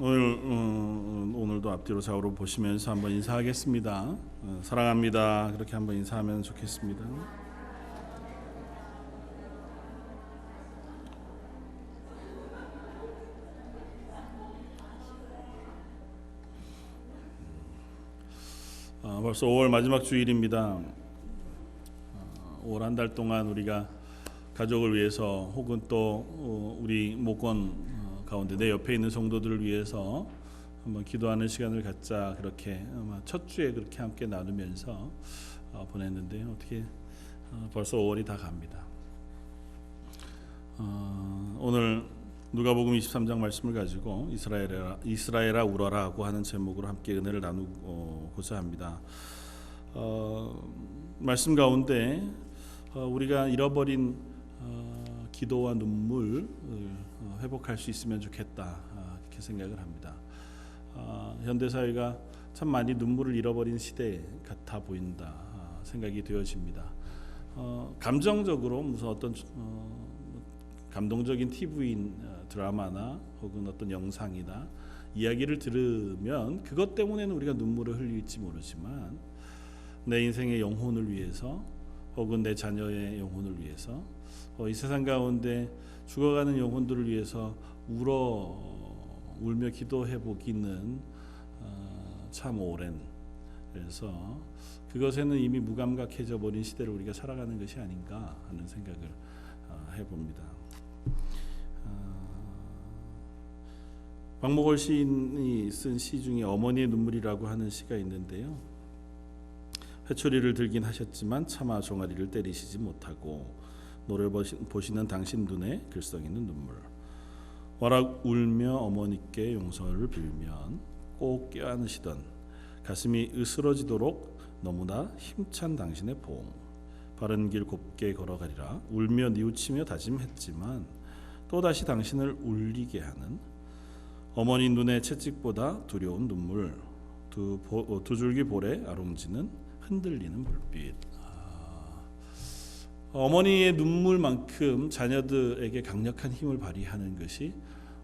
오늘도 앞뒤로 좌우로 보시면서 한번 인사하겠습니다. 사랑합니다. 그렇게 한번 인사하면 좋겠습니다. 벌써 5월 마지막 주일입니다. 5월 한 달 동안 우리가 가족을 위해서 혹은 또 우리 목원 가운데 내 옆에 있는 성도들을 위해서 한번 기도하는 시간을 갖자, 그렇게 첫 주에 그렇게 함께 나누면서 보냈는데요. 어떻게 벌써 5월이 다 갑니다. 오늘 누가복음 23장 말씀을 가지고 이스라엘아 울어라고 하는 제목으로 함께 은혜를 나누고자 합니다. 말씀 가운데 우리가 잃어버린 기도와 눈물을 회복할 수 있으면 좋겠다, 이렇게 생각을 합니다. 현대 사회가 참 많이 눈물을 잃어버린 시대 같아 보인다 생각이 되어집니다. 감정적으로 무슨 어떤 감동적인 TV 드라마나 혹은 어떤 영상이나 이야기를 들으면 그것 때문에는 우리가 눈물을 흘릴지 모르지만 내 인생의 영혼을 위해서 혹은 내 자녀의 영혼을 위해서 이 세상 가운데 죽어가는 영혼들을 위해서 울며 기도해 보기는 참 오랜, 그래서 그것에는 이미 무감각해져 버린 시대를 우리가 살아가는 것이 아닌가 하는 생각을 해봅니다. 박목월 시인이 쓴 시 중에 어머니의 눈물이라고 하는 시가 있는데요. 회초리를 들긴 하셨지만 차마 종아리를 때리시지 못하고 노를 보시는 당신 눈에 글썽 있는 눈물, 와락 울며 어머니께 용서를 빌면 꼭 껴안으시던 가슴이 으스러지도록 너무나 힘찬 당신의 보응, 바른 길 곱게 걸어가리라 울며 뉘우치며 다짐했지만 또다시 당신을 울리게 하는 어머니 눈의 채찍보다 두려운 눈물, 두 줄기 볼에 아롱지는 흔들리는 불빛. 어머니의 눈물만큼 자녀들에게 강력한 힘을 발휘하는 것이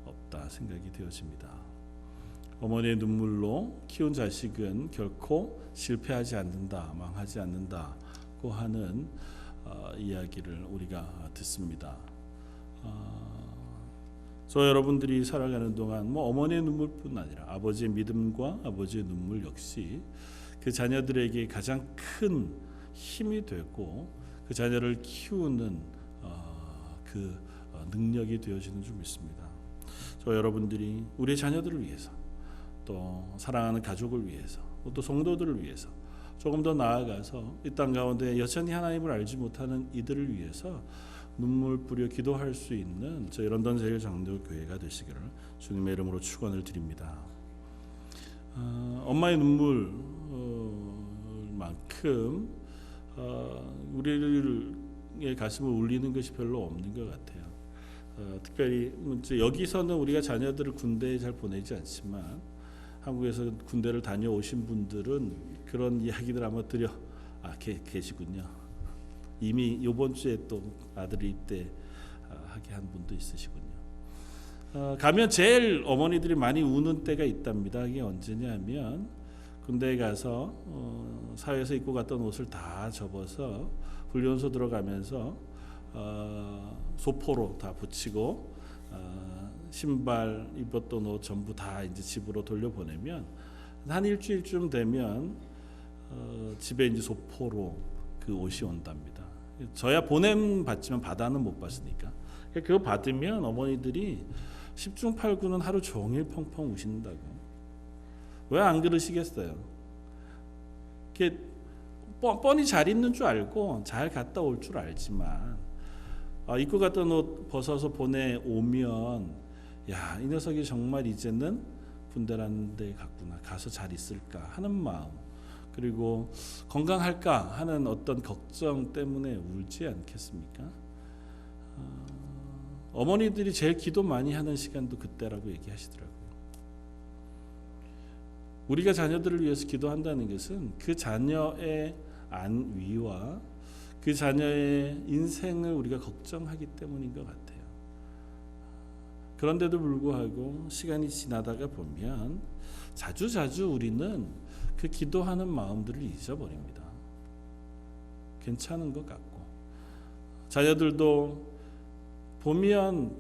없다 생각이 되어집니다. 어머니의 눈물로 키운 자식은 결코 실패하지 않는다, 망하지 않는다고 하는 이야기를 우리가 듣습니다. 저 여러분들이 살아가는 동안 어머니의 눈물뿐 아니라 아버지의 믿음과 아버지의 눈물 역시 그 자녀들에게 가장 큰 힘이 되고 그 자녀를 키우는 그 능력이 되어지는 줄 믿습니다. 저 여러분들이 우리의 자녀들을 위해서, 또 사랑하는 가족을 위해서, 또 성도들을 위해서, 조금 더 나아가서 이 땅 가운데 여전히 하나님을 알지 못하는 이들을 위해서 눈물 뿌려 기도할 수 있는 저희 런던 제일장로교회가 되시기를 주님의 이름으로 축원을 드립니다. 엄마의 눈물만큼 우리의 가슴을 울리는 것이 별로 없는 것 같아요. 특별히 여기서는 우리가 자녀들을 군대에 잘 보내지 않지만 한국에서 군대를 다녀오신 분들은 그런 이야기들 아마 계시군요. 이미 이번 주에 또 아들이 입대하게 한 분도 있으시군요. 가면 제일 어머니들이 많이 우는 때가 있답니다. 이게 언제냐면 군대에 가서 사회에서 입고 갔던 옷을 다 접어서 훈련소 들어가면서 소포로 다 붙이고 신발 입었던 옷 전부 다 이제 집으로 돌려보내면 한 일주일쯤 되면 집에 이제 소포로 그 옷이 온답니다. 저야 보냄 받지만 받아는 못 받으니까 그거 받으면 어머니들이 10중 8구는 하루 종일 펑펑 우신다고. 왜 안 그러시겠어요? 이렇게 뻔히 잘 입는 줄 알고 잘 갔다 올 줄 알지만 입고 갔던 옷 벗어서 보내오면 야, 이 녀석이 정말 이제는 군대라는 데 갔구나, 가서 잘 있을까 하는 마음, 그리고 건강할까 하는 어떤 걱정 때문에 울지 않겠습니까? 어머니들이 제일 기도 많이 하는 시간도 그때라고 얘기하시더라고요. 우리가 자녀들을 위해서 기도한다는 것은 그 자녀의 안위와 그 자녀의 인생을 우리가 걱정하기 때문인 것 같아요. 그런데도 불구하고 시간이 지나다가 보면 자주자주 우리는 그 기도하는 마음들을 잊어버립니다. 괜찮은 것 같고, 자녀들도 보면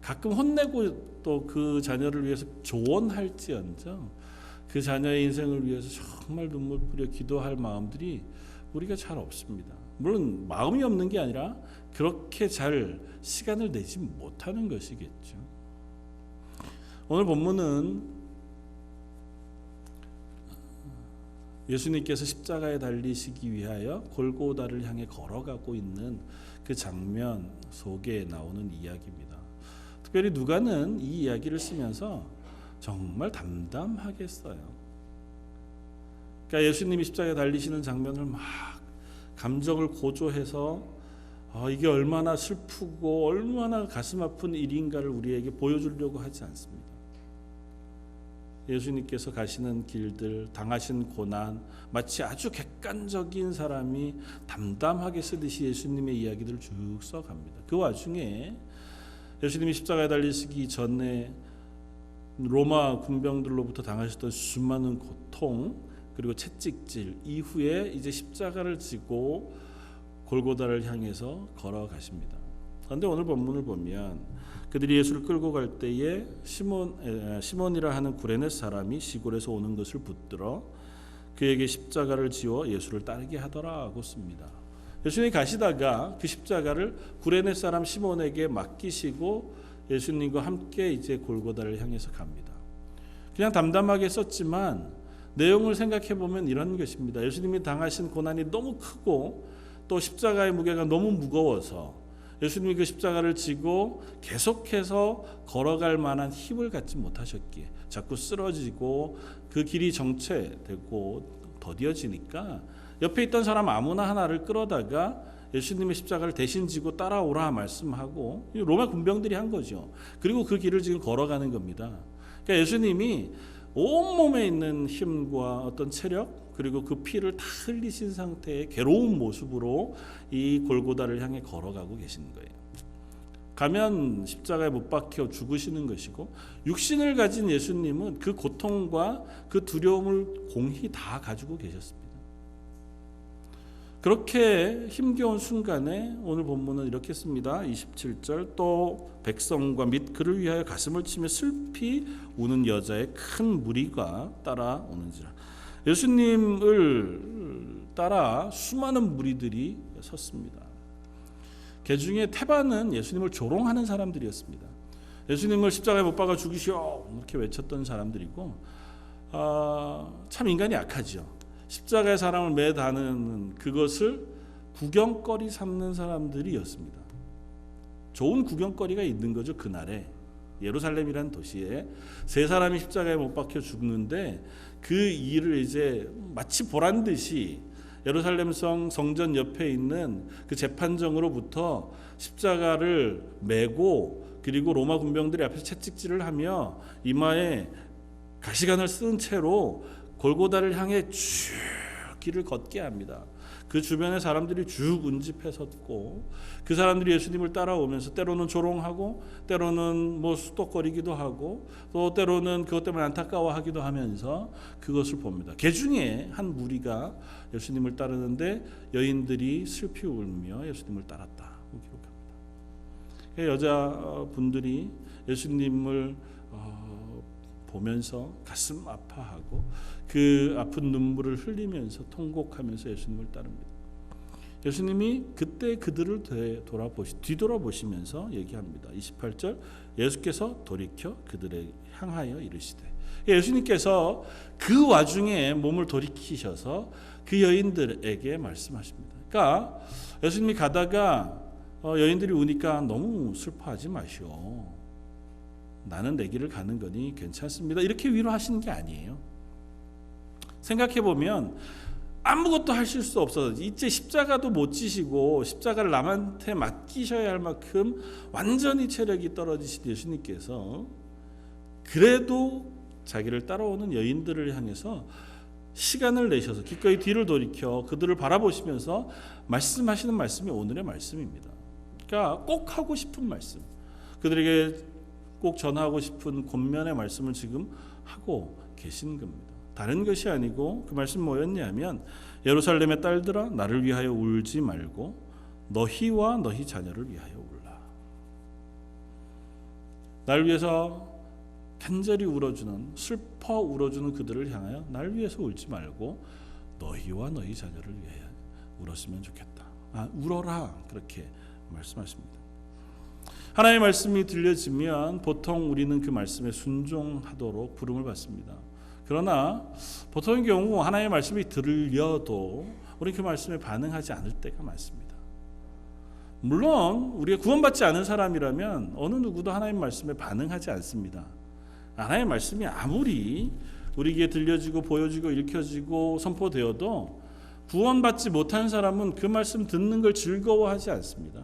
가끔 혼내고 또 그 자녀를 위해서 조언할지언정 그 자녀의 인생을 위해서 정말 눈물 뿌려 기도할 마음들이 우리가 잘 없습니다. 물론 마음이 없는 게 아니라 그렇게 잘 시간을 내지 못하는 것이겠죠. 오늘 본문은 예수님께서 십자가에 달리시기 위하여 골고다를 향해 걸어가고 있는 그 장면 속에 나오는 이야기입니다. 특별히 누가는 이 이야기를 쓰면서 정말 담담하게 써요. 그러니까 예수님이 십자가에 달리시는 장면을 막 감정을 고조해서 이게 얼마나 슬프고 얼마나 가슴 아픈 일인가를 우리에게 보여주려고 하지 않습니다. 예수님께서 가시는 길들, 당하신 고난, 마치 아주 객관적인 사람이 담담하게 쓰듯이 예수님의 이야기들을 쭉 써갑니다. 그 와중에 예수님이 십자가에 달리시기 전에 로마 군병들로부터 당하셨던 수많은 고통, 그리고 채찍질 이후에 이제 십자가를 지고 골고다를 향해서 걸어가십니다. 그런데 오늘 본문을 보면 그들이 예수를 끌고 갈 때에 시몬이라 하는 구레네 사람이 시골에서 오는 것을 붙들어 그에게 십자가를 지워 예수를 따르게 하더라고 씁니다. 예수님이 가시다가 그 십자가를 구레네 사람 시몬에게 맡기시고 예수님과 함께 이제 골고다를 향해서 갑니다. 그냥 담담하게 썼지만 내용을 생각해 보면 이런 것입니다. 예수님이 당하신 고난이 너무 크고 또 십자가의 무게가 너무 무거워서 예수님이 그 십자가를 지고 계속해서 걸어갈 만한 힘을 갖지 못하셨기에 자꾸 쓰러지고 그 길이 정체되고 더뎌지니까 옆에 있던 사람 아무나 하나를 끌어다가 예수님의 십자가를 대신 지고 따라오라 말씀하고 로마 군병들이 한 거죠. 그리고 그 길을 지금 걸어가는 겁니다. 그러니까 예수님이 온몸에 있는 힘과 어떤 체력 그리고 그 피를 다 흘리신 상태의 괴로운 모습으로 이 골고다를 향해 걸어가고 계시는 거예요. 가면 십자가에 못 박혀 죽으시는 것이고 육신을 가진 예수님은 그 고통과 그 두려움을 공히 다 가지고 계셨습니다. 그렇게 힘겨운 순간에 오늘 본문은 이렇게 씁니다. 27절 또 백성과 및 그를 위하여 가슴을 치며 슬피 우는 여자의 큰 무리가 따라오는지라. 예수님을 따라 수많은 무리들이 섰습니다. 그 중에 태반은 예수님을 조롱하는 사람들이었습니다. 예수님을 십자가에 못 박아 죽이시오 이렇게 외쳤던 사람들이고 참 인간이 약하죠. 십자가의 사람을 매다는 그것을 구경거리 삼는 사람들이었습니다. 좋은 구경거리가 있는 거죠. 그날에 예루살렘이라는 도시에 세 사람이 십자가에 못 박혀 죽는데 그 일을 이제 마치 보란 듯이 예루살렘 성전 옆에 있는 그 재판정으로부터 십자가를 메고 그리고 로마 군병들이 앞에서 채찍질을 하며 이마에 가시관을 쓴 채로 골고다를 향해 쭉 길을 걷게 합니다. 그 주변에 사람들이 쭉 운집해 섰고 그 사람들이 예수님을 따라오면서 때로는 조롱하고 때로는 수덕거리기도 하고 또 때로는 그것 때문에 안타까워하기도 하면서 그것을 봅니다. 그 중에 한 무리가 예수님을 따르는데 여인들이 슬피 울며 예수님을 따랐다고 기록합니다. 여자분들이 예수님을 보면서 가슴 아파하고 그 아픈 눈물을 흘리면서 통곡하면서 예수님을 따릅니다. 예수님이 그때 그들을 뒤돌아보시면서 얘기합니다. 28절 예수께서 돌이켜 그들에 향하여 이르시되 예수님께서 그 와중에 몸을 돌이키셔서 그 여인들에게 말씀하십니다. 그러니까 예수님이 가다가 여인들이 우니까 너무 슬퍼하지 마시오. 나는 내 길을 가는 거니 괜찮습니다. 이렇게 위로하시는 게 아니에요. 생각해보면 아무것도 하실 수 없어서 이제 십자가도 못 지시고 십자가를 남한테 맡기셔야 할 만큼 완전히 체력이 떨어지신 예수님께서 그래도 자기를 따라오는 여인들을 향해서 시간을 내셔서 기꺼이 뒤를 돌이켜 그들을 바라보시면서 말씀하시는 말씀이 오늘의 말씀입니다. 그러니까 꼭 하고 싶은 말씀, 그들에게 꼭 전하고 싶은 권면의 말씀을 지금 하고 계신 겁니다. 다른 것이 아니고 그 말씀 뭐였냐면 예루살렘의 딸들아 나를 위하여 울지 말고 너희와 너희 자녀를 위하여 울라. 나를 위해서 간절히 울어주는, 슬퍼 울어주는 그들을 향하여 나를 위해서 울지 말고 너희와 너희 자녀를 위하여 울었으면 좋겠다. 울어라, 그렇게 말씀하십니다. 하나님의 말씀이 들려지면 보통 우리는 그 말씀에 순종하도록 부름을 받습니다. 그러나 보통의 경우 하나님의 말씀이 들려도 우리는 그 말씀에 반응하지 않을 때가 많습니다. 물론 우리가 구원받지 않은 사람이라면 어느 누구도 하나님의 말씀에 반응하지 않습니다. 하나님의 말씀이 아무리 우리에게 들려지고 보여지고 읽혀지고 선포되어도 구원받지 못한 사람은 그 말씀 듣는 걸 즐거워하지 않습니다.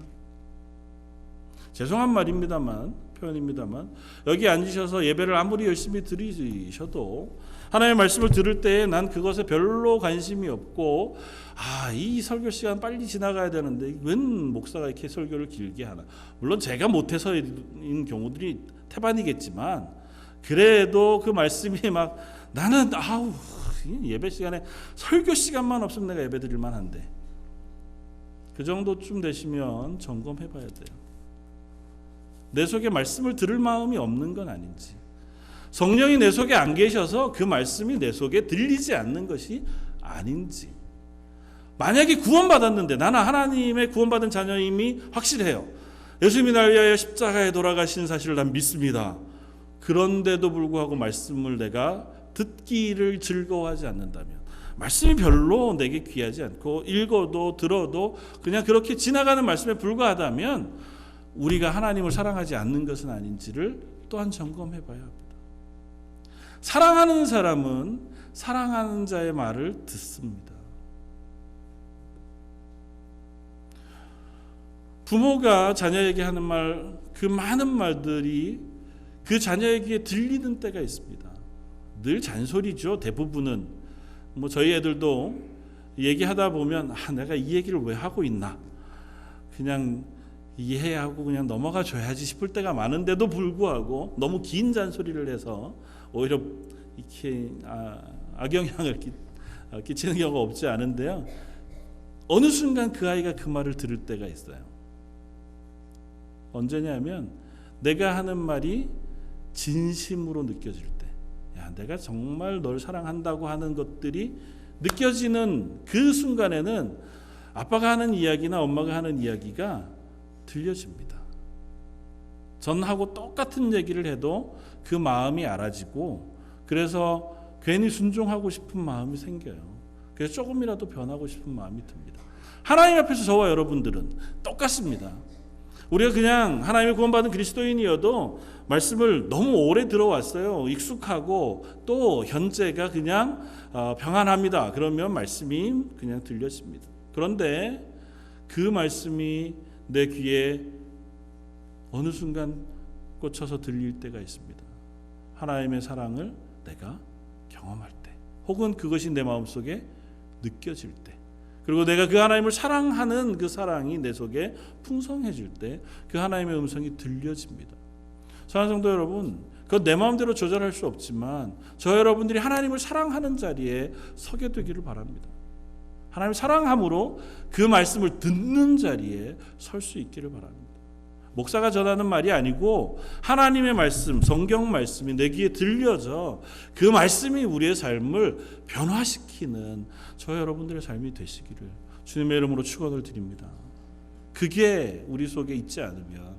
죄송한 말입니다만, 표현입니다만, 여기 앉으셔서 예배를 아무리 열심히 드리셔도 하나님의 말씀을 들을 때에 난 그것에 별로 관심이 없고, 이 설교 시간 빨리 지나가야 되는데 웬 목사가 이렇게 설교를 길게 하나. 물론 제가 못해서인 경우들이 태반이겠지만 그래도 그 말씀이 막 나는 예배 시간에 설교 시간만 없으면 내가 예배 드릴 만한데, 그 정도쯤 되시면 점검해 봐야 돼요. 내 속에 말씀을 들을 마음이 없는 건 아닌지, 성령이 내 속에 안 계셔서 그 말씀이 내 속에 들리지 않는 것이 아닌지. 만약에 구원받았는데, 나는 하나님의 구원받은 자녀임이 확실해요. 예수님이 날 위하여 십자가에 돌아가신 사실을 난 믿습니다. 그런데도 불구하고 말씀을 내가 듣기를 즐거워하지 않는다면, 말씀이 별로 내게 귀하지 않고 읽어도 들어도 그냥 그렇게 지나가는 말씀에 불과하다면 우리가 하나님을 사랑하지 않는 것은 아닌지를 또한 점검해 봐야 합니다. 사랑하는 사람은 사랑하는 자의 말을 듣습니다. 부모가 자녀에게 하는 말, 그 많은 말들이 그 자녀에게 들리는 때가 있습니다. 늘 잔소리죠. 대부분은. 저희 애들도 얘기하다 보면 내가 이 얘기를 왜 하고 있나, 그냥 이해하고 그냥 넘어가 줘야지 싶을 때가 많은데도 불구하고 너무 긴 잔소리를 해서 오히려 이렇게 악영향을 끼치는 경우가 없지 않은데요. 어느 순간 그 아이가 그 말을 들을 때가 있어요. 언제냐면 내가 하는 말이 진심으로 느껴질 때, 내가 정말 널 사랑한다고 하는 것들이 느껴지는 그 순간에는 아빠가 하는 이야기나 엄마가 하는 이야기가 들려집니다. 전하고 똑같은 얘기를 해도 그 마음이 알아지고, 그래서 괜히 순종하고 싶은 마음이 생겨요. 그래서 조금이라도 변하고 싶은 마음이 듭니다. 하나님 앞에서 저와 여러분들은 똑같습니다. 우리가 그냥 하나님의 구원받은 그리스도인이어도 말씀을 너무 오래 들어왔어요. 익숙하고 또 현재가 그냥 평안합니다. 그러면 말씀이 그냥 들려집니다. 그런데 그 말씀이 내 귀에 어느 순간 꽂혀서 들릴 때가 있습니다. 하나님의 사랑을 내가 경험할 때, 혹은 그것이 내 마음속에 느껴질 때, 그리고 내가 그 하나님을 사랑하는 그 사랑이 내 속에 풍성해질 때 그 하나님의 음성이 들려집니다. 사랑하는 성도 여러분, 그건 내 마음대로 조절할 수 없지만 저 여러분들이 하나님을 사랑하는 자리에 서게 되기를 바랍니다. 하나님을 사랑함으로 그 말씀을 듣는 자리에 설 수 있기를 바랍니다. 목사가 전하는 말이 아니고 하나님의 말씀, 성경 말씀이 내 귀에 들려져 그 말씀이 우리의 삶을 변화시키는 저 여러분들의 삶이 되시기를 주님의 이름으로 축원을 드립니다. 그게 우리 속에 있지 않으면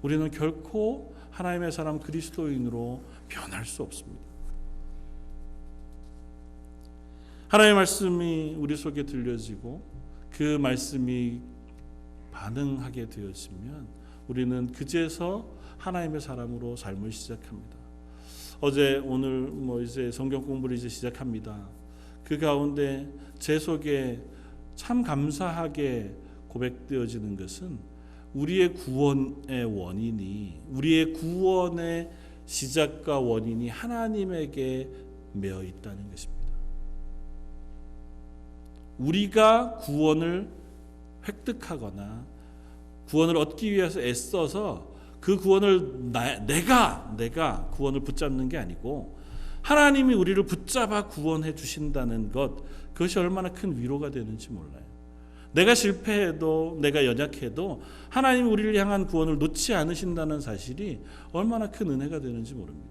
우리는 결코 하나님의 사람 그리스도인으로 변할 수 없습니다. 하나님의 말씀이 우리 속에 들려지고 그 말씀이 반응하게 되어지면 우리는 그제서 하나님의 사람으로 삶을 시작합니다. 어제 오늘 이제 성경 공부를 이제 시작합니다. 그 가운데 제 속에 참 감사하게 고백되어지는 것은 우리의 구원의 원인이, 우리의 구원의 시작과 원인이 하나님에게 매어 있다는 것입니다. 우리가 구원을 획득하거나 구원을 얻기 위해서 애써서 그 구원을 내가 구원을 붙잡는 게 아니고 하나님이 우리를 붙잡아 구원해 주신다는 것, 그것이 얼마나 큰 위로가 되는지 몰라요. 내가 실패해도 내가 연약해도 하나님이 우리를 향한 구원을 놓지 않으신다는 사실이 얼마나 큰 은혜가 되는지 모릅니다.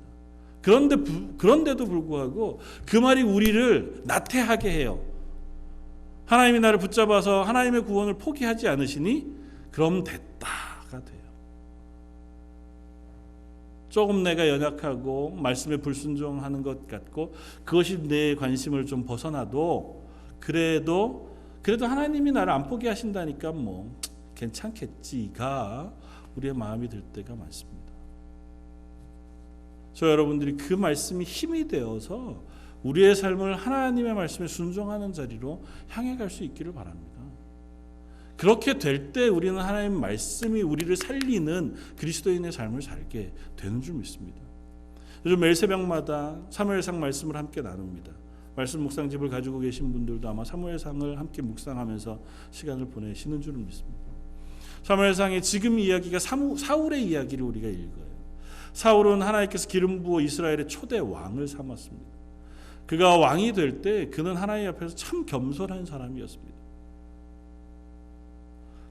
그런데도 불구하고 그 말이 우리를 나태하게 해요. 하나님이 나를 붙잡아서 하나님의 구원을 포기하지 않으시니 그럼 됐다가 돼요. 조금 내가 연약하고 말씀에 불순종하는 것 같고 그것이 내 관심을 좀 벗어나도 그래도 하나님이 나를 안 포기하신다니까 뭐 괜찮겠지가 우리의 마음이 들 때가 많습니다. 저 여러분들이 그 말씀이 힘이 되어서 우리의 삶을 하나님의 말씀에 순종하는 자리로 향해 갈 수 있기를 바랍니다. 그렇게 될 때 우리는 하나님의 말씀이 우리를 살리는 그리스도인의 삶을 살게 되는 줄 믿습니다. 요즘 매일 새벽마다 사무엘상 말씀을 함께 나눕니다. 말씀 묵상집을 가지고 계신 분들도 아마 사무엘상을 함께 묵상하면서 시간을 보내시는 줄 믿습니다. 사무엘상의 지금 이야기가 사울의 이야기를 우리가 읽어요. 사울은 하나님께서 기름 부어 이스라엘의 초대 왕을 삼았습니다. 그가 왕이 될 때 그는 하나님 앞에서 참 겸손한 사람이었습니다.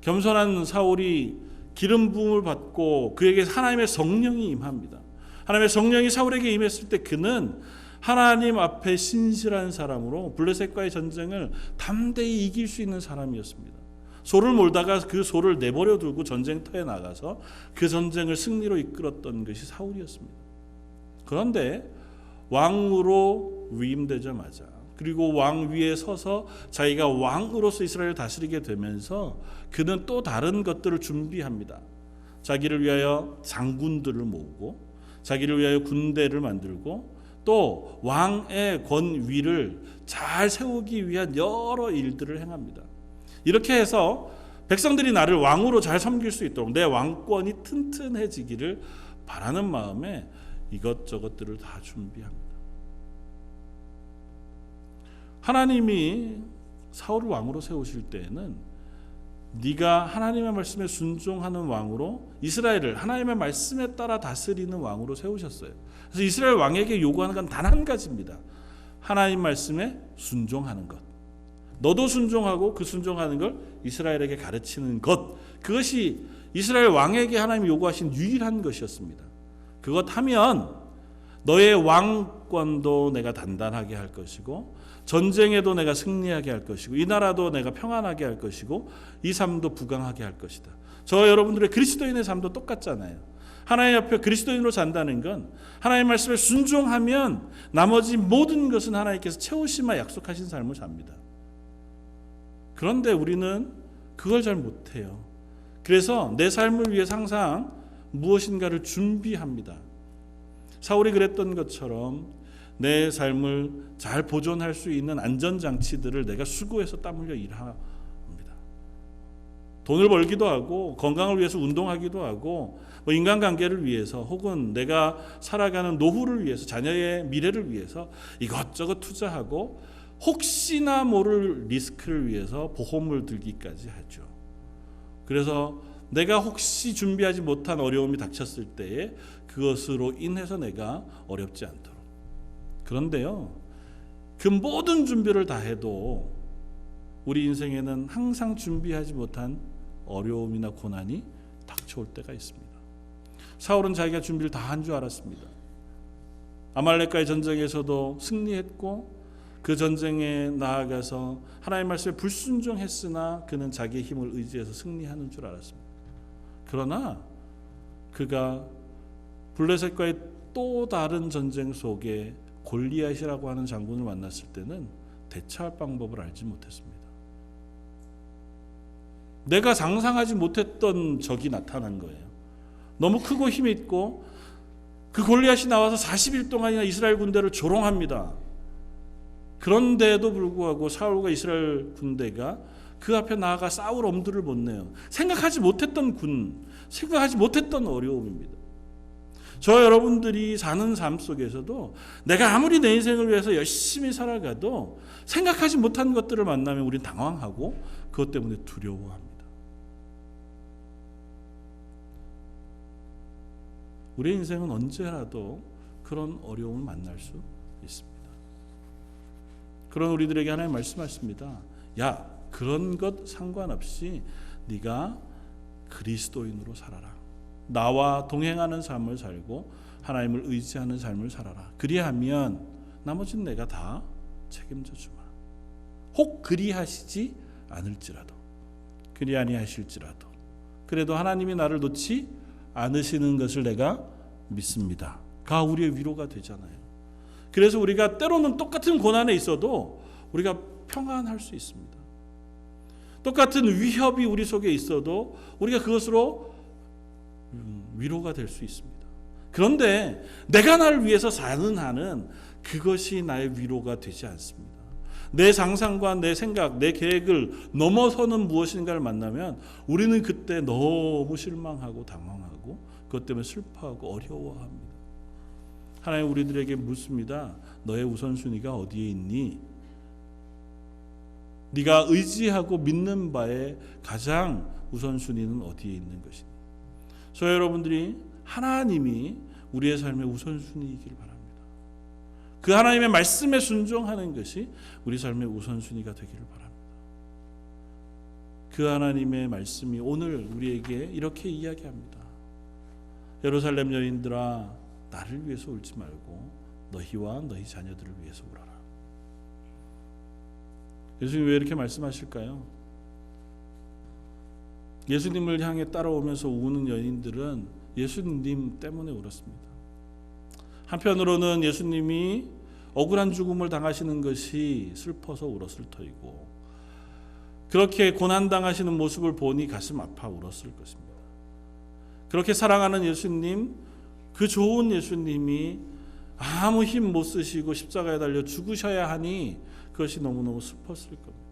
겸손한 사울이 기름 부음을 받고 그에게 하나님의 성령이 임합니다. 하나님의 성령이 사울에게 임했을 때 그는 하나님 앞에 신실한 사람으로 블레셋과의 전쟁을 담대히 이길 수 있는 사람이었습니다. 소를 몰다가 그 소를 내버려 두고 전쟁터에 나가서 그 전쟁을 승리로 이끌었던 것이 사울이었습니다. 그런데 왕으로 위임되자마자 그리고 왕 위에 서서 자기가 왕으로서 이스라엘을 다스리게 되면서 그는 또 다른 것들을 준비합니다. 자기를 위하여 장군들을 모으고 자기를 위하여 군대를 만들고 또 왕의 권위를 잘 세우기 위한 여러 일들을 행합니다. 이렇게 해서 백성들이 나를 왕으로 잘 섬길 수 있도록 내 왕권이 튼튼해지기를 바라는 마음에 이것저것들을 다 준비합니다. 하나님이 사울을 왕으로 세우실 때에는 네가 하나님의 말씀에 순종하는 왕으로 이스라엘을 하나님의 말씀에 따라 다스리는 왕으로 세우셨어요. 그래서 이스라엘 왕에게 요구하는 건 단 한 가지입니다. 하나님 말씀에 순종하는 것. 너도 순종하고 그 순종하는 걸 이스라엘에게 가르치는 것. 그것이 이스라엘 왕에게 하나님이 요구하신 유일한 것이었습니다. 그것 하면 너의 왕권도 내가 단단하게 할 것이고 전쟁에도 내가 승리하게 할 것이고 이 나라도 내가 평안하게 할 것이고 이 삶도 부강하게 할 것이다. 저 여러분들의 그리스도인의 삶도 똑같잖아요. 하나님 앞에 그리스도인으로 산다는 건 하나님 말씀에 순종하면 나머지 모든 것은 하나님께서 채우시마 약속하신 삶을 삽니다. 그런데 우리는 그걸 잘 못해요. 그래서 내 삶을 위해 항상 무엇인가를 준비합니다. 사울이 그랬던 것처럼 내 삶을 잘 보존할 수 있는 안전장치들을 내가 수고해서 땀 흘려 일합니다. 돈을 벌기도 하고 건강을 위해서 운동하기도 하고 인간관계를 위해서 혹은 내가 살아가는 노후를 위해서 자녀의 미래를 위해서 이것저것 투자하고 혹시나 모를 리스크를 위해서 보험을 들기까지 하죠. 그래서 내가 혹시 준비하지 못한 어려움이 닥쳤을 때에 그것으로 인해서 내가 어렵지 않도록. 그런데요, 그 모든 준비를 다 해도 우리 인생에는 항상 준비하지 못한 어려움이나 고난이 닥쳐올 때가 있습니다. 사울은 자기가 준비를 다 한 줄 알았습니다. 아말렉과의 전쟁에서도 승리했고 그 전쟁에 나아가서 하나님의 말씀에 불순종했으나 그는 자기의 힘을 의지해서 승리하는 줄 알았습니다. 그러나 그가 블레셋과의 또 다른 전쟁 속에 골리앗이라고 하는 장군을 만났을 때는 대처할 방법을 알지 못했습니다. 내가 상상하지 못했던 적이 나타난 거예요. 너무 크고 힘이 있고 그 골리앗이 나와서 40일 동안이나 이스라엘 군대를 조롱합니다. 그런데도 불구하고 사울과 이스라엘 군대가 그 앞에 나아가 싸울 엄두를 못 내요. 생각하지 못했던 생각하지 못했던 어려움입니다. 저 여러분들이 사는 삶 속에서도 내가 아무리 내 인생을 위해서 열심히 살아가도 생각하지 못한 것들을 만나면 우린 당황하고 그것 때문에 두려워합니다. 우리의 인생은 언제라도 그런 어려움을 만날 수 있습니다. 그런 우리들에게 하나님 말씀하십니다. 야, 그런 것 상관없이 네가 그리스도인으로 살아라. 나와 동행하는 삶을 살고 하나님을 의지하는 삶을 살아라. 그리하면 나머지는 내가 다 책임져 주마. 혹 그리하시지 않을지라도, 그리 아니하실지라도, 그래도 하나님이 나를 놓지 않으시는 것을 내가 믿습니다. 가 우리의 위로가 되잖아요. 그래서 우리가 때로는 똑같은 고난에 있어도 우리가 평안할 수 있습니다. 똑같은 위협이 우리 속에 있어도 우리가 그것으로 위로가 될 수 있습니다. 그런데 내가 나를 위해서 사는 한은 그것이 나의 위로가 되지 않습니다. 내 상상과 내 생각, 내 계획을 넘어서는 무엇인가를 만나면 우리는 그때 너무 실망하고 당황하고 그것 때문에 슬퍼하고 어려워합니다. 하나님 우리들에게 묻습니다. 너의 우선순위가 어디에 있니? 네가 의지하고 믿는 바의 가장 우선순위는 어디에 있는 것이니? 저 여러분들이 하나님이 우리의 삶의 우선순위이기를 바랍니다. 그 하나님의 말씀에 순종하는 것이 우리 삶의 우선순위가 되기를 바랍니다. 그 하나님의 말씀이 오늘 우리에게 이렇게 이야기합니다. 예루살렘 여인들아, 나를 위해서 울지 말고 너희와 너희 자녀들을 위해서 울어라. 예수님이 왜 이렇게 말씀하실까요? 예수님을 향해 따라오면서 우는 여인들은 예수님 때문에 울었습니다. 한편으로는 예수님이 억울한 죽음을 당하시는 것이 슬퍼서 울었을 터이고, 그렇게 고난당하시는 모습을 보니 가슴 아파 울었을 것입니다. 그렇게 사랑하는 예수님, 그 좋은 예수님이 아무 힘 못 쓰시고 십자가에 달려 죽으셔야 하니 그것이 너무너무 슬펐을 겁니다.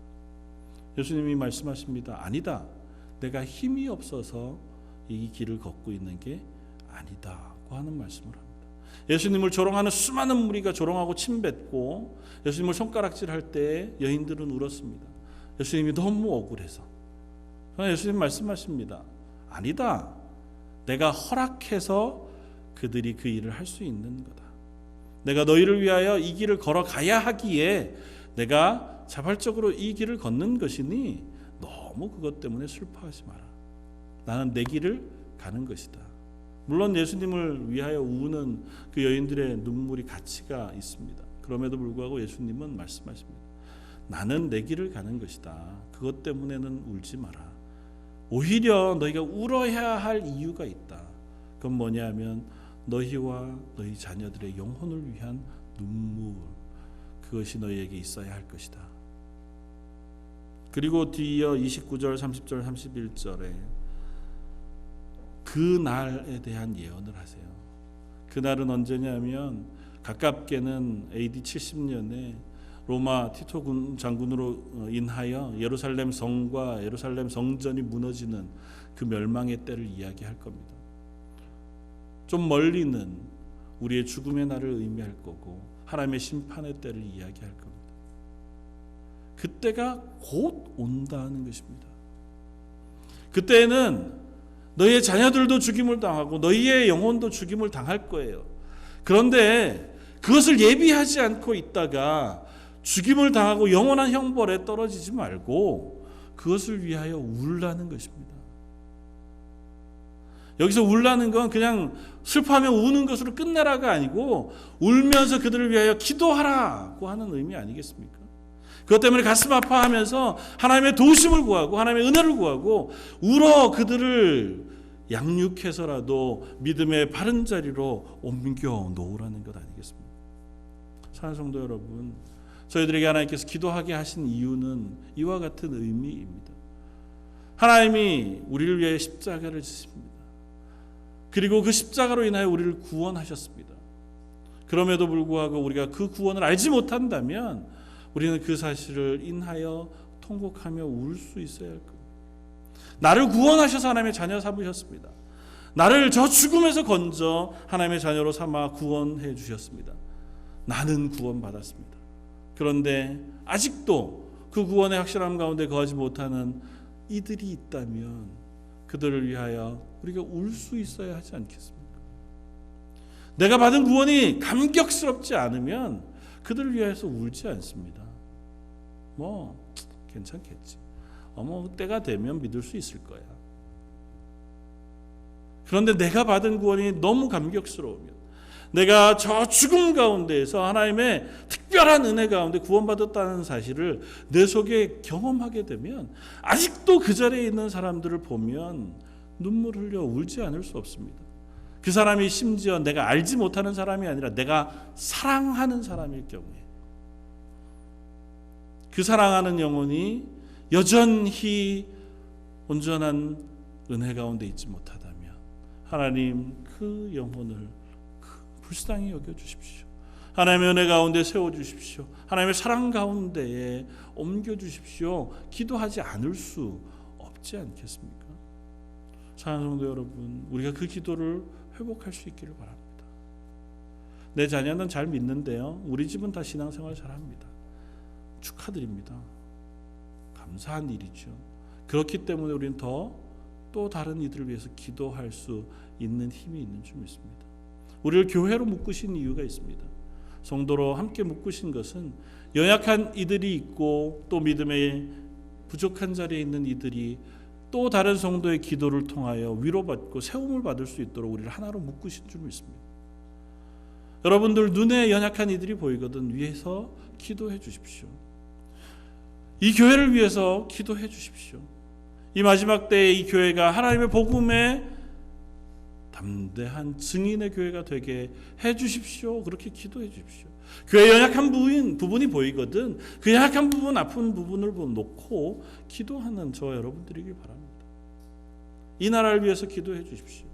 예수님이 말씀하십니다. 아니다. 내가 힘이 없어서 이 길을 걷고 있는 게 아니다고 하는 말씀을 합니다. 예수님을 조롱하는 수많은 무리가 조롱하고 침뱉고 예수님을 손가락질할 때 여인들은 울었습니다. 예수님이 너무 억울해서. 그러나 예수님 말씀하십니다. 아니다. 내가 허락해서 그들이 그 일을 할 수 있는 거다. 내가 너희를 위하여 이 길을 걸어가야 하기에 내가 자발적으로 이 길을 걷는 것이니 너무 그것 때문에 슬퍼하지 마라. 나는 내 길을 가는 것이다. 물론 예수님을 위하여 우는 그 여인들의 눈물이 가치가 있습니다. 그럼에도 불구하고 예수님은 말씀하십니다. 나는 내 길을 가는 것이다. 그것 때문에는 울지 마라. 오히려 너희가 울어야 할 이유가 있다. 그건 뭐냐면 너희와 너희 자녀들의 영혼을 위한 눈물, 그것이 너희에게 있어야 할 것이다. 그리고 뒤이어 29절, 30절, 31절에 그날에 대한 예언을 하세요. 그날은 언제냐면 가깝게는 AD 70년에 로마 티토 장군으로 인하여 예루살렘 성과 예루살렘 성전이 무너지는 그 멸망의 때를 이야기할 겁니다. 좀 멀리는 우리의 죽음의 날을 의미할 거고 하나님의 심판의 때를 이야기할 겁니다. 그때가 곧 온다는 것입니다. 그때는 너희의 자녀들도 죽임을 당하고 너희의 영혼도 죽임을 당할 거예요. 그런데 그것을 예비하지 않고 있다가 죽임을 당하고 영원한 형벌에 떨어지지 말고 그것을 위하여 울라는 것입니다. 여기서 울라는 건 그냥 슬퍼하며 우는 것으로 끝내라가 아니고 울면서 그들을 위하여 기도하라고 하는 의미 아니겠습니까? 그것 때문에 가슴 아파하면서 하나님의 도우심을 구하고 하나님의 은혜를 구하고 울어 그들을 양육해서라도 믿음의 바른 자리로 옮겨 놓으라는 것 아니겠습니까? 사랑하는 성도 여러분, 저희들에게 하나님께서 기도하게 하신 이유는 이와 같은 의미입니다. 하나님이 우리를 위해 십자가를 지십니다. 그리고 그 십자가로 인하여 우리를 구원하셨습니다. 그럼에도 불구하고 우리가 그 구원을 알지 못한다면 우리는 그 사실을 인하여 통곡하며 울 수 있어야 할 겁니다. 나를 구원하셔서 하나님의 자녀 삼으셨습니다. 나를 저 죽음에서 건져 하나님의 자녀로 삼아 구원해 주셨습니다. 나는 구원받았습니다. 그런데 아직도 그 구원의 확실함 가운데 거하지 못하는 이들이 있다면 그들을 위하여 우리가 울 수 있어야 하지 않겠습니까? 내가 받은 구원이 감격스럽지 않으면 그들을 위해서 울지 않습니다. 뭐 괜찮겠지. 때가 되면 믿을 수 있을 거야. 그런데 내가 받은 구원이 너무 감격스러우면, 내가 저 죽음 가운데에서 하나님의 특별한 은혜 가운데 구원받았다는 사실을 내 속에 경험하게 되면, 아직도 그 자리에 있는 사람들을 보면 눈물 흘려 울지 않을 수 없습니다. 그 사람이 심지어 내가 알지 못하는 사람이 아니라 내가 사랑하는 사람일 경우에, 그 사랑하는 영혼이 여전히 온전한 은혜 가운데 있지 못하다면 하나님 그 영혼을 불쌍히 여겨주십시오. 하나님의 은혜 가운데 세워주십시오. 하나님의 사랑 가운데에 옮겨주십시오. 기도하지 않을 수 없지 않겠습니까? 사랑하는 성도 여러분, 우리가 그 기도를 회복할 수 있기를 바랍니다. 내 자녀는 잘 믿는데요, 우리 집은 다 신앙생활 잘합니다. 축하드립니다. 감사한 일이죠. 그렇기 때문에 우리는 또 다른 이들을 위해서 기도할 수 있는 힘이 있는 줄 믿습니다. 우리를 교회로 묶으신 이유가 있습니다. 성도로 함께 묶으신 것은 연약한 이들이 있고 또 믿음에 부족한 자리에 있는 이들이 또 다른 성도의 기도를 통하여 위로받고 세움을 받을 수 있도록 우리를 하나로 묶으신 줄 믿습니다. 여러분들 눈에 연약한 이들이 보이거든 위해서 기도해 주십시오. 이 교회를 위해서 기도해 주십시오. 이 마지막 때에 이 교회가 하나님의 복음의 담대한 증인의 교회가 되게 해 주십시오. 그렇게 기도해 주십시오. 교회 연약한 부분이 보이거든 그 연약한 부분, 아픈 부분을 놓고 기도하는 저와 여러분들이길 바랍니다. 이 나라를 위해서 기도해 주십시오.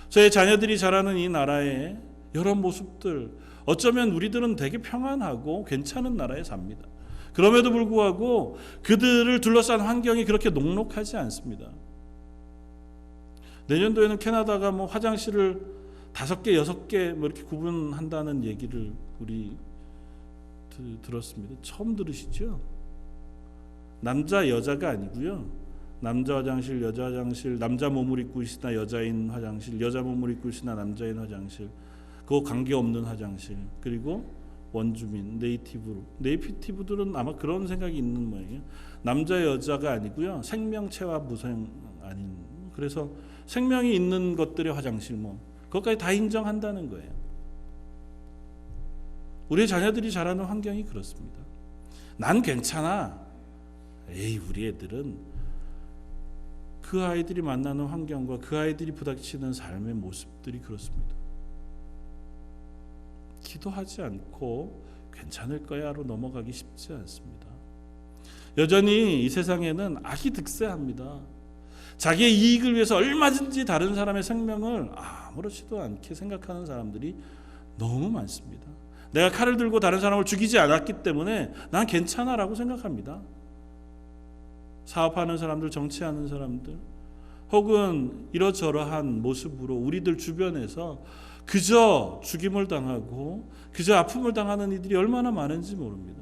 저의 자녀들이 자라는 이 나라의 여러 모습들, 어쩌면 우리들은 되게 평안하고 괜찮은 나라에 삽니다. 그럼에도 불구하고 그들을 둘러싼 환경이 그렇게 녹록하지 않습니다. 내년도에는 캐나다가 화장실을 5개, 6개 이렇게 구분한다는 얘기를 우리 들었습니다. 처음 들으시죠? 남자, 여자가 아니고요. 남자 화장실, 여자 화장실, 남자 몸을 입고 있으나 여자인 화장실, 여자 몸을 입고 있으나 남자인 화장실, 그거 관계없는 화장실, 그리고 원주민, 네이티브들은 아마 그런 생각이 있는 모양이에요. 남자, 여자가 아니고요. 생명체와 무생 아닌, 그래서 생명이 있는 것들의 화장실, 그것까지 다 인정한다는 거예요. 우리의 자녀들이 자라는 환경이 그렇습니다. 난 괜찮아. 우리 애들은 그 아이들이 만나는 환경과 그 아이들이 부닥치는 삶의 모습들이 그렇습니다. 기도하지 않고 괜찮을 거야로 넘어가기 쉽지 않습니다. 여전히 이 세상에는 악이 득세합니다. 자기의 이익을 위해서 얼마든지 다른 사람의 생명을 아무렇지도 않게 생각하는 사람들이 너무 많습니다. 내가 칼을 들고 다른 사람을 죽이지 않았기 때문에 난 괜찮아라고 생각합니다. 사업하는 사람들, 정치하는 사람들, 혹은 이러저러한 모습으로 우리들 주변에서 그저 죽임을 당하고 그저 아픔을 당하는 이들이 얼마나 많은지 모릅니다.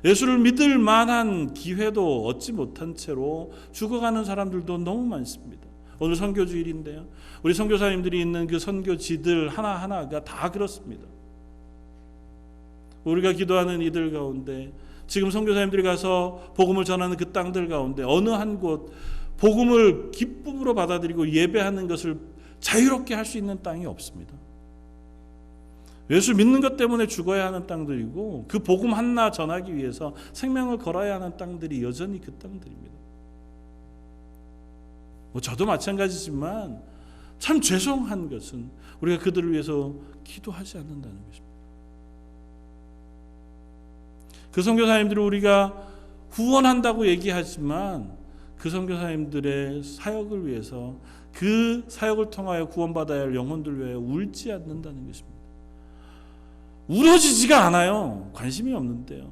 예수를 믿을 만한 기회도 얻지 못한 채로 죽어가는 사람들도 너무 많습니다. 오늘 선교주일인데요, 우리 선교사님들이 있는 그 선교지들 하나하나가 다 그렇습니다. 우리가 기도하는 이들 가운데, 지금 선교사님들이 가서 복음을 전하는 그 땅들 가운데 어느 한 곳 복음을 기쁨으로 받아들이고 예배하는 것을 자유롭게 할 수 있는 땅이 없습니다. 예수 믿는 것 때문에 죽어야 하는 땅들이고, 그 복음 하나 전하기 위해서 생명을 걸어야 하는 땅들이 여전히 그 땅들입니다. 저도 마찬가지지만 참 죄송한 것은 우리가 그들을 위해서 기도하지 않는다는 것입니다. 그 선교사님들을 우리가 후원한다고 얘기하지만 그 선교사님들의 사역을 위해서, 그 사역을 통하여 구원받아야 할 영혼들 위해 울지 않는다는 것입니다. 울어지지가 않아요. 관심이 없는데요.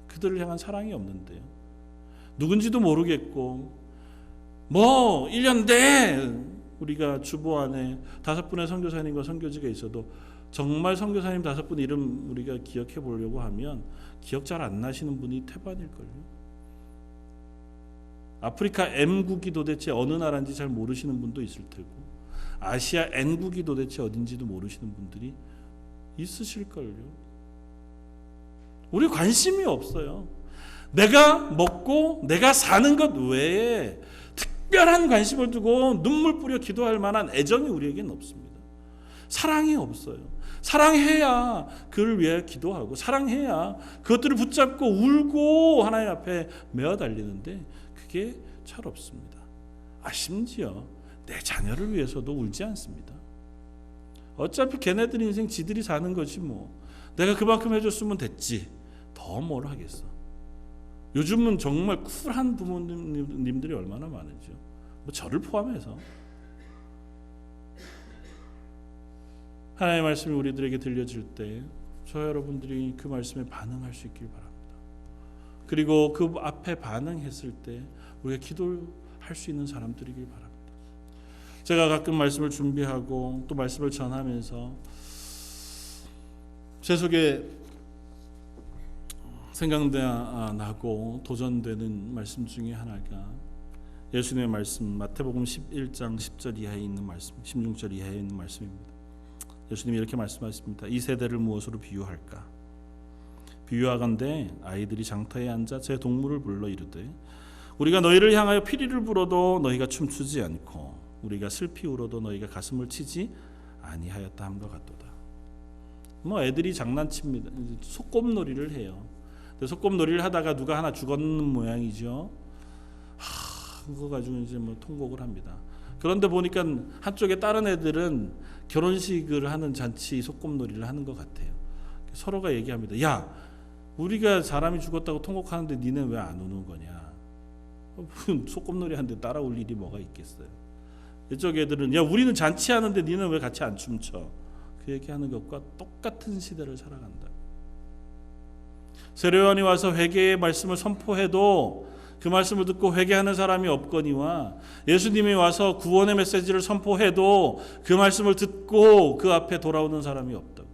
그들을 향한 사랑이 없는데요. 누군지도 모르겠고 1년 내 우리가 주보 안에 5분의 선교사님과 선교지가 있어도 정말 선교사님 5분 이름 우리가 기억해 보려고 하면 기억 잘 안 나시는 분이 태반일걸요. 아프리카 M국이 도대체 어느 나라인지 잘 모르시는 분도 있을 테고, 아시아 N국이 도대체 어딘지도 모르시는 분들이 있으실걸요. 우리 관심이 없어요. 내가 먹고 내가 사는 것 외에 특별한 관심을 두고 눈물 뿌려 기도할 만한 애정이 우리에게는 없습니다. 사랑이 없어요. 사랑해야 그를 위해 기도하고, 사랑해야 그것들을 붙잡고 울고 하나님 앞에 메어 달리는데 그게 잘 없습니다. 심지어 내 자녀를 위해서도 울지 않습니다. 어차피 걔네들 인생 지들이 사는 거지 뭐. 내가 그만큼 해줬으면 됐지. 더 뭘 하겠어. 요즘은 정말 쿨한 부모님들이 얼마나 많은지요. 뭐 저를 포함해서. 하나님의 말씀이 우리들에게 들려질 때 저 여러분들이 그 말씀에 반응할 수 있길 바랍니다. 그리고 그 앞에 반응했을 때 우리가 기도할 수 있는 사람들이길 바랍니다. 제가 가끔 말씀을 준비하고 또 말씀을 전하면서 제 속에 생각나고 도전되는 말씀 중에 하나가 예수님의 말씀, 마태복음 11장 10절 이하에 있는 말씀, 16절 이하에 있는 말씀입니다. 예수님이 이렇게 말씀하십니다. 이 세대를 무엇으로 비유할까? 비유하건대 아이들이 장터에 앉아 제 동물을 불러 이르되 우리가 너희를 향하여 피리를 불어도 너희가 춤추지 않고 우리가 슬피 울어도 너희가 가슴을 치지 아니하였다 함과 같도다. 뭐 애들이 장난칩니다. 소꿉놀이를 해요. 소꿉놀이를 하다가 누가 하나 죽었는 모양이죠. 그거 가지고 이제 뭐 통곡을 합니다. 그런데 보니까 한쪽에 다른 애들은 결혼식을 하는 잔치 소꿉놀이를 하는 것 같아요. 서로가 얘기합니다. 야, 우리가 사람이 죽었다고 통곡하는데 니네 왜 안 우는 거냐? 소꿉놀이 하는데 따라올 일이 뭐가 있겠어요? 이쪽 애들은 야, 우리는 잔치하는데 니는 왜 같이 안 춤춰? 그 얘기하는 것과 똑같은 시대를 살아간다. 세례요한이 와서 회개의 말씀을 선포해도 그 말씀을 듣고 회개하는 사람이 없거니와 예수님이 와서 구원의 메시지를 선포해도 그 말씀을 듣고 그 앞에 돌아오는 사람이 없다고요.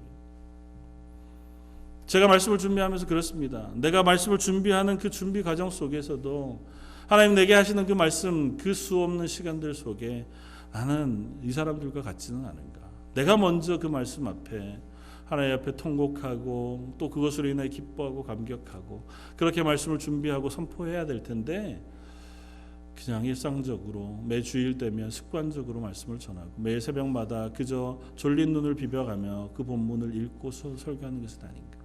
제가 말씀을 준비하면서 그렇습니다. 내가 말씀을 준비하는 그 준비 과정 속에서도 하나님 내게 하시는 그 말씀, 그 수없는 시간들 속에 나는 이 사람들과 같지는 않은가. 내가 먼저 그 말씀 앞에 하나님 앞에 통곡하고 또 그것으로 인해 기뻐하고 감격하고 그렇게 말씀을 준비하고 선포해야 될 텐데 그냥 일상적으로 매 주일 되면 습관적으로 말씀을 전하고 매일 새벽마다 그저 졸린 눈을 비벼가며 그 본문을 읽고 설교하는 것은 아닌가.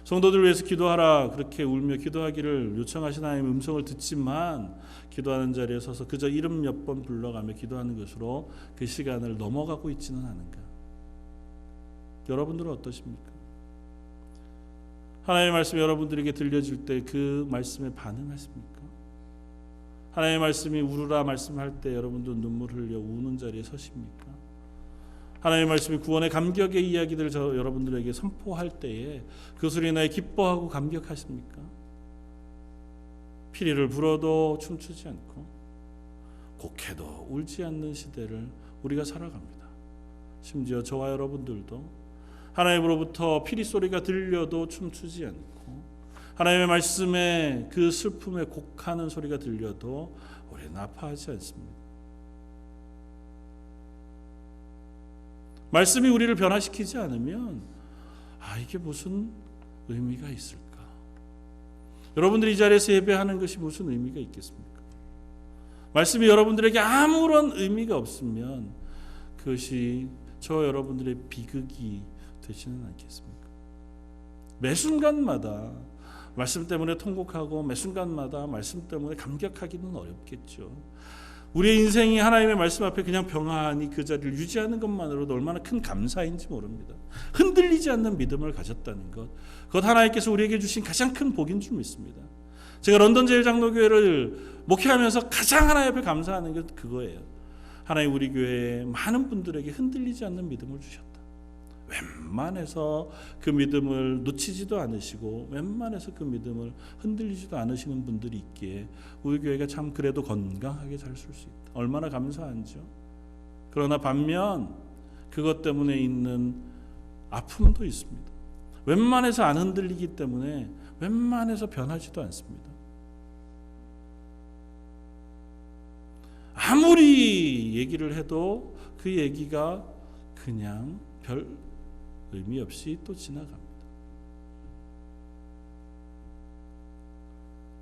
성도들 위해서 기도하라 그렇게 울며 기도하기를 요청하신 하나님의 음성을 듣지만 기도하는 자리에 서서 그저 이름 몇 번 불러가며 기도하는 것으로 그 시간을 넘어가고 있지는 않은가. 여러분들은 어떠십니까? 하나님의 말씀이 여러분들에게 들려질 때 그 말씀에 반응하십니까? 하나님의 말씀이 울으라 말씀할 때 여러분들 눈물 흘려 우는 자리에 서십니까? 하나님의 말씀이 구원의 감격의 이야기들을 여러분들에게 선포할 때에 그것으로 인하여 기뻐하고 감격하십니까? 피리를 불어도 춤추지 않고 곡해도 울지 않는 시대를 우리가 살아갑니다. 심지어 저와 여러분들도 하나님으로부터 피리 소리가 들려도 춤추지 않고 하나님의 말씀에 그 슬픔에 곡하는 소리가 들려도 우리는 아파하지 않습니다. 말씀이 우리를 변화시키지 않으면 이게 무슨 의미가 있을까? 여러분들이 이 자리에서 예배하는 것이 무슨 의미가 있겠습니까? 말씀이 여러분들에게 아무런 의미가 없으면 그것이 저 여러분들의 비극이 되지는 않겠습니까? 매 순간마다 말씀 때문에 통곡하고 매 순간마다 말씀 때문에 감격하기는 어렵겠죠. 우리의 인생이 하나님의 말씀 앞에 그냥 평안히 그 자리를 유지하는 것만으로도 얼마나 큰 감사인지 모릅니다. 흔들리지 않는 믿음을 가졌다는 것, 그것 하나님께서 우리에게 주신 가장 큰 복인 줄 믿습니다. 제가 런던 제일장로교회를 목회하면서 가장 하나님 앞에 감사하는 게 그거예요. 하나님 우리 교회에 많은 분들에게 흔들리지 않는 믿음을 주셨다. 웬만해서 그 믿음을 놓치지도 않으시고 웬만해서 그 믿음을 흔들리지도 않으시는 분들이 있기에 우리 교회가 참 그래도 건강하게 잘 쓸 수 있다. 얼마나 감사한지요. 그러나 반면 그것 때문에 있는 아픔도 있습니다. 웬만해서 안 흔들리기 때문에 웬만해서 변하지도 않습니다. 아무리 얘기를 해도 그 얘기가 그냥 별 의미 없이 또 지나갑니다.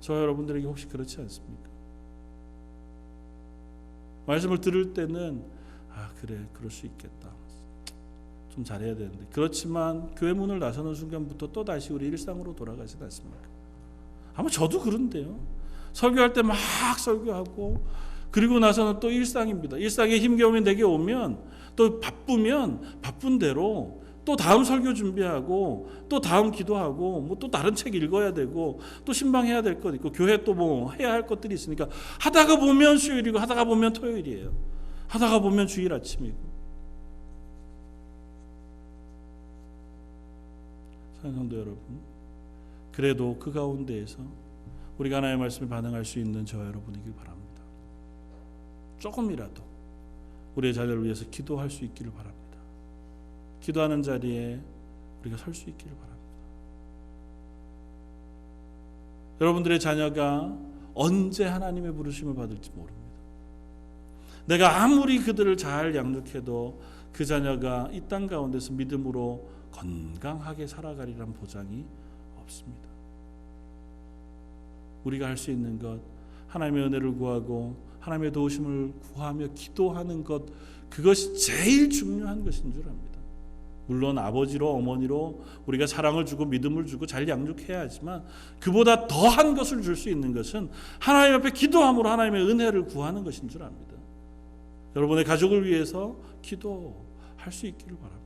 저 여러분들에게 혹시 그렇지 않습니까? 말씀을 들을 때는 그래, 그럴 수 있겠다, 좀 잘해야 되는데, 그렇지만 교회 문을 나서는 순간부터 또 다시 우리 일상으로 돌아가지 않습니까? 아마 저도 그런데요. 설교할 때 막 설교하고 그리고 나서는 또 일상입니다. 일상에 힘겨움이 내게 오면 또 바쁘면 바쁜 대로 또 다음 설교 준비하고 또 다음 기도하고 뭐 또 다른 책 읽어야 되고 또 신방해야 될 것 있고 교회 또 뭐 해야 할 것들이 있으니까 하다가 보면 수요일이고 하다가 보면 토요일이에요. 하다가 보면 주일 아침이고. 사랑하는 성도 여러분, 그래도 그 가운데에서 우리가 하나님의 말씀에 반응할 수 있는 저와 여러분이길 바랍니다. 조금이라도 우리의 자녀를 위해서 기도할 수 있기를 바랍니다. 기도하는 자리에 우리가 설 수 있기를 바랍니다. 여러분들의 자녀가 언제 하나님의 부르심을 받을지 모릅니다. 내가 아무리 그들을 잘 양육해도 그 자녀가 이 땅 가운데서 믿음으로 건강하게 살아가리란 보장이 없습니다. 우리가 할 수 있는 것, 하나님의 은혜를 구하고 하나님의 도우심을 구하며 기도하는 것, 그것이 제일 중요한 것인 줄 압니다. 물론 아버지로 어머니로 우리가 사랑을 주고 믿음을 주고 잘 양육해야 하지만 그보다 더한 것을 줄 수 있는 것은 하나님 앞에 기도함으로 하나님의 은혜를 구하는 것인 줄 압니다. 여러분의 가족을 위해서 기도할 수 있기를 바랍니다.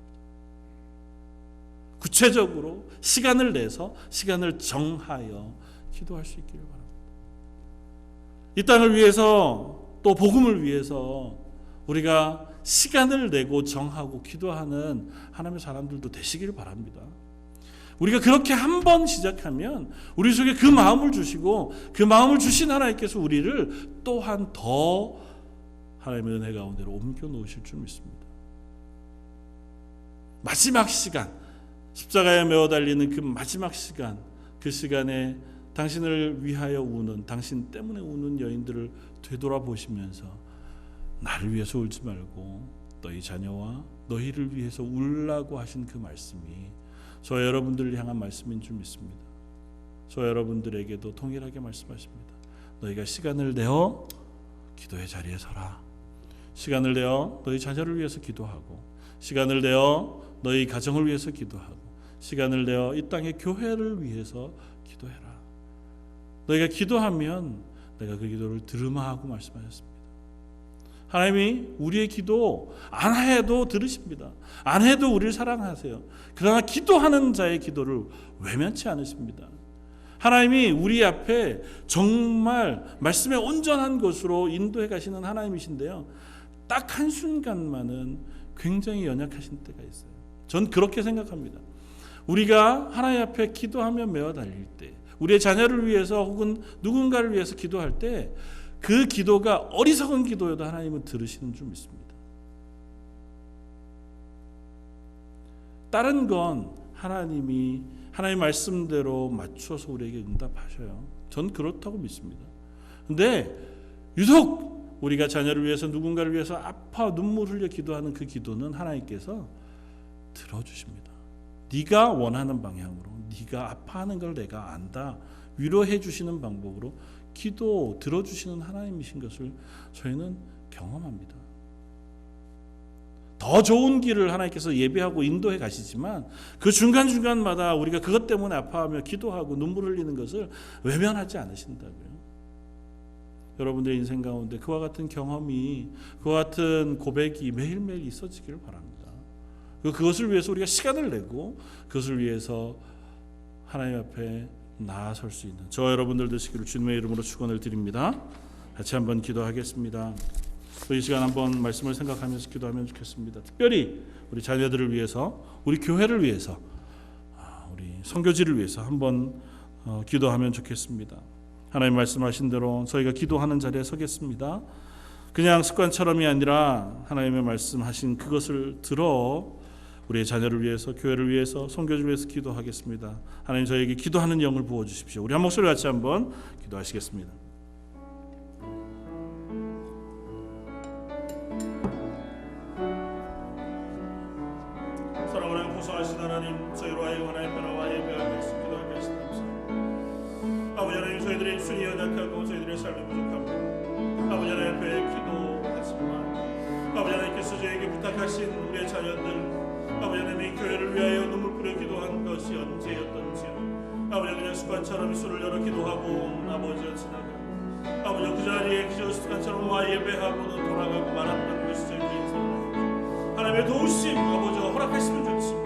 구체적으로 시간을 내서 시간을 정하여 기도할 수 있기를 바랍니다. 이 땅을 위해서 또 복음을 위해서 우리가 시간을 내고 정하고 기도하는 하나님의 사람들도 되시기를 바랍니다. 우리가 그렇게 한 번 시작하면 우리 속에 그 마음을 주시고 그 마음을 주신 하나님께서 우리를 또한 더 하나님의 은혜 가운데로 옮겨 놓으실 줄 믿습니다. 마지막 시간, 십자가에 매어 달리는 그 마지막 시간, 그 시간에 당신을 위하여 우는, 당신 때문에 우는 여인들을 되돌아보시면서 나를 위해서 울지 말고 너희 자녀와 너희를 위해서 울라고 하신 그 말씀이 저 여러분들을 향한 말씀인 줄 믿습니다. 저 여러분들에게도 동일하게 말씀하십니다. 너희가 시간을 내어 기도의 자리에 서라. 시간을 내어 너희 자녀를 위해서 기도하고, 시간을 내어 너희 가정을 위해서 기도하고, 시간을 내어 이 땅의 교회를 위해서 기도해라. 너희가 기도하면 내가 그 기도를 들으마 하고 말씀하셨습니다. 하나님이 우리의 기도 안 해도 들으십니다. 안 해도 우리를 사랑하세요. 그러나 기도하는 자의 기도를 외면치 않으십니다. 하나님이 우리 앞에 정말 말씀의 온전한 것으로 인도해 가시는 하나님이신데요, 딱 한순간만은 굉장히 연약하신 때가 있어요. 전 그렇게 생각합니다. 우리가 하나님 앞에 기도하며 매어 달릴 때, 우리의 자녀를 위해서 혹은 누군가를 위해서 기도할 때 그 기도가 어리석은 기도여도 하나님은 들으시는 줄 믿습니다. 다른 건 하나님이 하나님 말씀대로 맞춰서 우리에게 응답하셔요. 전 그렇다고 믿습니다. 근데 유독 우리가 자녀를 위해서 누군가를 위해서 아파 눈물 흘려 기도하는 그 기도는 하나님께서 들어주십니다. 네가 원하는 방향으로, 네가 아파하는 걸 내가 안다, 위로해 주시는 방법으로 기도 들어주시는 하나님이신 것을 저희는 경험합니다. 더 좋은 길을 하나님께서 예배하고 인도해 가시지만 그 중간중간마다 우리가 그것 때문에 아파하며 기도하고 눈물 흘리는 것을 외면하지 않으신다고요. 여러분들의 인생 가운데 그와 같은 경험이, 그와 같은 고백이 매일매일 있어지기를 바랍니다. 그것을 위해서 우리가 시간을 내고 그것을 위해서 하나님 앞에 나아설 수 있는 저 여러분들 되시기를 주님의 이름으로 축원을 드립니다. 같이 한번 기도하겠습니다. 이 시간 한번 말씀을 생각하면서 기도하면 좋겠습니다. 특별히 우리 자녀들을 위해서, 우리 교회를 위해서, 우리 선교지를 위해서 한번 기도하면 좋겠습니다. 하나님 말씀하신 대로 저희가 기도하는 자리에 서겠습니다. 그냥 습관처럼이 아니라 하나님의 말씀하신 그것을 들어 우리의 자녀를 위해서, 교회를 위해서, 선교지를 위해서 기도하겠습니다. 하나님 저에게 기도하는 영을 부어주십시오. 우리 한 목소리 같이 한번 기도하시겠습니다. 저희들의 입술이 연약하고 저희들의 삶이 부족합니다. 아버지 하나님 앞에 기도하지만 아버지 하나님께서 저에게 부탁하신 우리의 자녀들 아버지 하나님 이 교회를 위하여 눈물 뿌려 기도한 것이 언제였던지 아버지 그냥 습관처럼 입술을 열어 기도하고 온 아버지여 지나가 아버지 그 자리에 그저 습관처럼 와 예배하고는 돌아가고 말았던 것이 저희들의 인생입니다. 하나님의 도우심 아버지가 허락하시면 좋지만